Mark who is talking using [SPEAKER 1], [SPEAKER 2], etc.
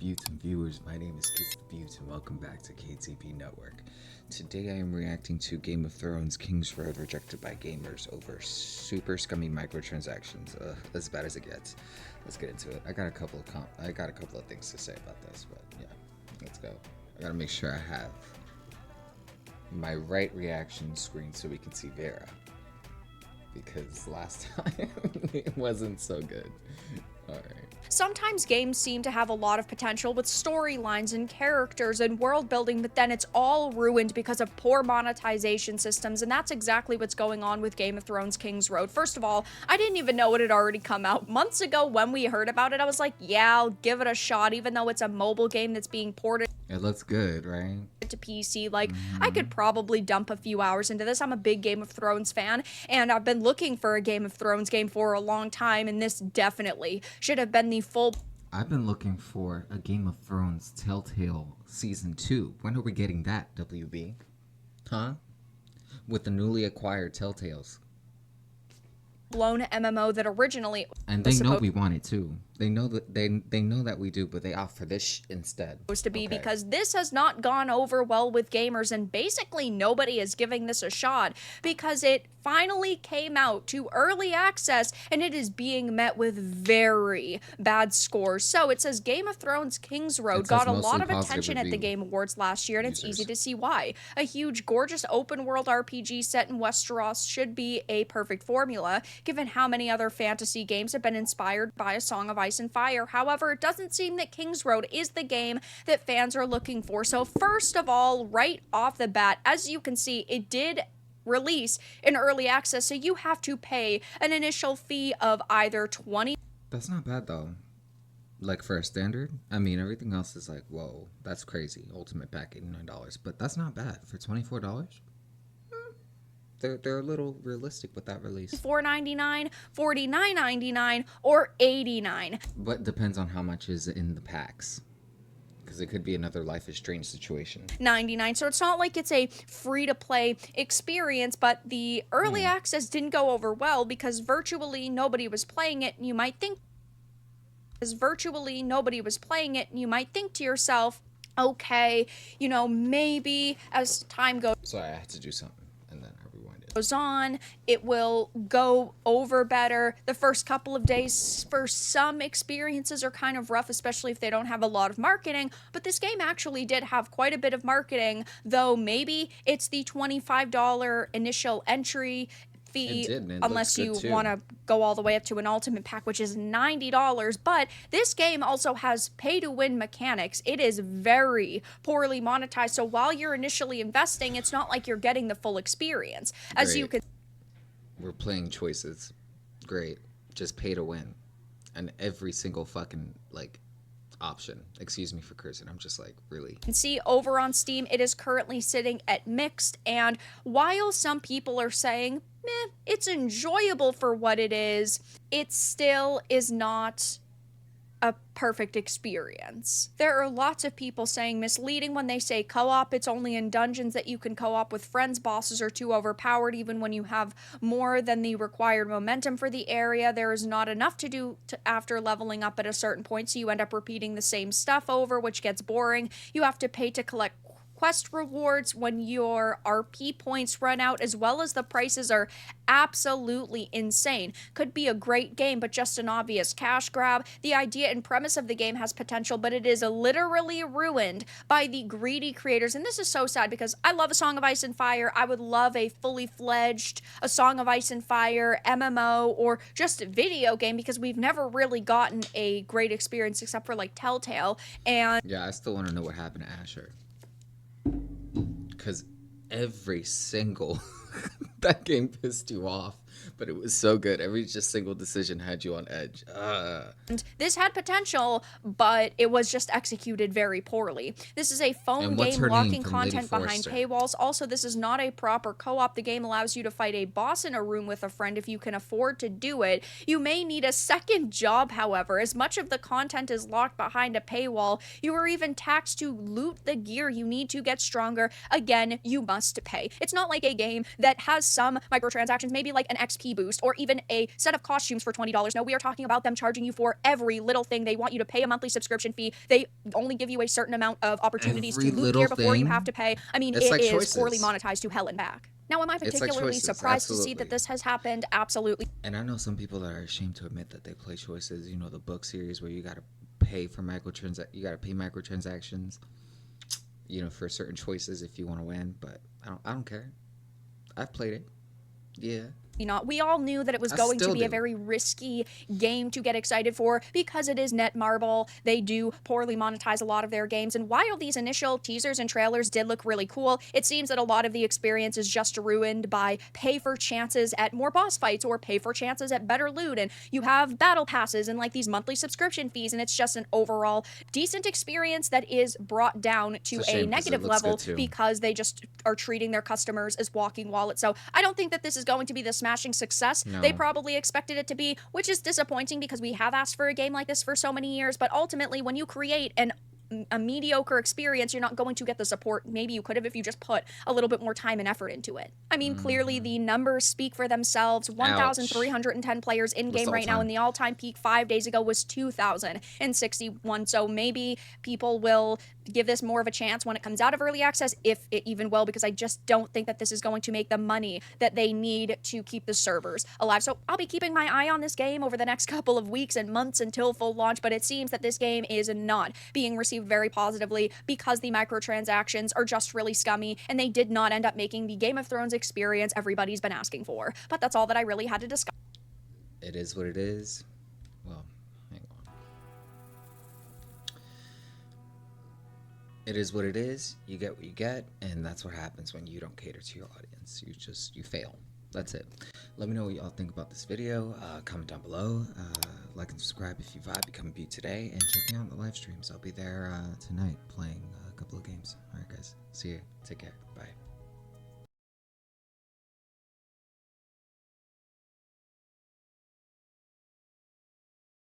[SPEAKER 1] Butte and viewers, my name is Kiss the Butte and welcome back to KTP Network. Today I am reacting to Game of Thrones Kingsroad rejected by gamers over super scummy microtransactions. As bad as it gets. Let's get into it. I got a couple of things to say about this, but yeah, let's go. I gotta make sure I have my right reaction screen so we can see Vera, because last time it wasn't so good. Alright.
[SPEAKER 2] Sometimes games seem to have a lot of potential with storylines and characters and world building, but then it's all ruined because of poor monetization systems, and that's exactly what's going on with Game of Thrones Kingsroad. First of all, I didn't even know it had already come out. Months ago when we heard about it, I was like, yeah, I'll give it a shot, even though it's a mobile game that's being ported
[SPEAKER 1] It looks good, right?
[SPEAKER 2] to PC. Like, I could probably dump a few hours into this. I'm a big Game of Thrones fan, and I've been looking for a Game of Thrones game for a long time, and this definitely should have been the full...
[SPEAKER 1] I've been looking for a Game of Thrones Telltale Season 2. When are we getting that, WB? Huh? With the newly acquired Telltales.
[SPEAKER 2] blown MMO that originally...
[SPEAKER 1] And they know we want it too. They know that they know that we do, but they opt for this instead.
[SPEAKER 2] Supposed to be, because this has not gone over well with gamers, and basically nobody is giving this a shot because it finally came out to early access and it is being met with very bad scores. So it says Game of Thrones Kingsroad got a lot of attention at the Game Awards last year, and it's easy to see why. A huge, gorgeous open world RPG set in Westeros should be a perfect formula, given how many other fantasy games have been inspired by A Song of Ice and Fire. However, it doesn't seem that Kingsroad is the game that fans are looking for. So first of all, right off the bat, as you can see, it did release in early access, so you have to pay an initial fee of either $20.
[SPEAKER 1] That's not bad though. Like for a standard, I mean everything else is like, whoa, that's crazy. Ultimate pack $89, but that's not bad for $24. They're a little realistic with that release.
[SPEAKER 2] $4.99, $49.99, or $89.
[SPEAKER 1] But depends on how much is in the packs, because it could be another Life is Strange situation.
[SPEAKER 2] $99. So it's not like it's a free-to-play experience, but the early access didn't go over well because virtually nobody was playing it, and you might think to yourself, okay, you know, maybe as time goes
[SPEAKER 1] Sorry, I had to do something, and then I rewind it.
[SPEAKER 2] Goes on, it will go over better. The first couple of days for some experiences are kind of rough, especially if they don't have a lot of marketing, but this game actually did have quite a bit of marketing, though maybe it's the $25 initial entry fee, unless you want to go all the way up to an ultimate pack, which is $90. But this game also has pay-to-win mechanics. It is very poorly monetized, so while you're initially investing, it's not like you're getting the full experience. As you can...
[SPEAKER 1] We're playing choices. Great. Just pay to win. And every single fucking, like, option. Excuse me for cursing. I'm just like, really?
[SPEAKER 2] And see, over on Steam, it is currently sitting at mixed, and while some people are saying, meh, it's enjoyable for what it is, it still is not a perfect experience. There are lots of people saying misleading when they say co-op. It's only in dungeons that you can co-op with friends. Bosses are too overpowered even when you have more than the required momentum for the area. There is not enough to do after leveling up at a certain point, so you end up repeating the same stuff over, which gets boring. You have to pay to collect quest rewards when your RP points run out, as well as the prices are absolutely insane. Could be a great game, but just an obvious cash grab. The idea and premise of the game has potential, but it is literally ruined by the greedy creators. And this is so sad because I love A Song of Ice and Fire. I would love a fully fledged A Song of Ice and Fire MMO or just video game, because we've never really gotten a great experience except for like Telltale. And
[SPEAKER 1] yeah, I still want to know what happened to Asher. Because every single that game pissed you off, but it was so good. Every just single decision had you on edge.
[SPEAKER 2] And this had potential, but it was just executed very poorly. This is a phone game locking content behind paywalls. Also, this is not a proper co-op. The game allows you to fight a boss in a room with a friend if you can afford to do it. You may need a second job, however, as much of the content is locked behind a paywall. You are even taxed to loot the gear you need to get stronger. Again, you must pay. It's not like a game that has some microtransactions, maybe like an XP boost or even a set of costumes for $20. No, we are talking about them charging you for every little thing. They want you to pay a monthly subscription fee. They only give you a certain amount of opportunities
[SPEAKER 1] Every
[SPEAKER 2] to loot
[SPEAKER 1] little
[SPEAKER 2] gear before you have
[SPEAKER 1] thing.
[SPEAKER 2] to pay. I mean,
[SPEAKER 1] It's
[SPEAKER 2] it
[SPEAKER 1] like
[SPEAKER 2] is poorly
[SPEAKER 1] choices.
[SPEAKER 2] monetized to hell and back. Now, am I
[SPEAKER 1] It's like
[SPEAKER 2] particularly
[SPEAKER 1] choices,
[SPEAKER 2] surprised to see that
[SPEAKER 1] absolutely.
[SPEAKER 2] this has happened? Absolutely.
[SPEAKER 1] And I know some people are ashamed to admit that they play choices. You know, the book series where you gotta pay for you gotta pay microtransactions. You know, for certain choices if you want to win. But I don't care. I've played it. Yeah.
[SPEAKER 2] Not. We all knew that it was
[SPEAKER 1] I
[SPEAKER 2] going to
[SPEAKER 1] still
[SPEAKER 2] be a
[SPEAKER 1] do.
[SPEAKER 2] very risky game to get excited for because it is Netmarble. They do poorly monetize a lot of their games. And while these initial teasers and trailers did look really cool, it seems that a lot of the experience is just ruined by pay for chances at more boss fights or pay for chances at better loot. And you have battle passes and like these monthly subscription fees. And it's just an overall decent experience that is brought down to
[SPEAKER 1] It's a
[SPEAKER 2] a
[SPEAKER 1] shame 'cause it
[SPEAKER 2] negative
[SPEAKER 1] looks good
[SPEAKER 2] level
[SPEAKER 1] too.
[SPEAKER 2] because they just are treating their customers as walking wallets. So I don't think that this is going to be the smashing success
[SPEAKER 1] No.
[SPEAKER 2] they probably expected it to be, which is disappointing because we have asked for a game like this for so many years. But ultimately, when you create a mediocre experience, you're not going to get the support maybe you could have if you just put a little bit more time and effort into it. I mean, clearly the numbers speak for themselves. 1,310 players in game right now, and the all-time peak 5 days ago was 2,061. So maybe people will give this more of a chance when it comes out of early access, if it even will, because I just don't think that this is going to make the money that they need to keep the servers alive. So I'll be keeping my eye on this game over the next couple of weeks and months until full launch, but it seems that this game is not being received very positively because the microtransactions are just really scummy and they did not end up making the Game of Thrones experience everybody's been asking for. But that's all that I really had to discuss.
[SPEAKER 1] It is what it is. Well, hang on. It is what it is. You get what you get, and that's what happens when you don't cater to your audience. You fail. That's it. Let me know what y'all think about this video. Comment down below. Like and subscribe if you vibe. Become a beaut today, and check me out in the live streams. I'll be there tonight playing a couple of games. All right, guys. See you. Take care. Bye.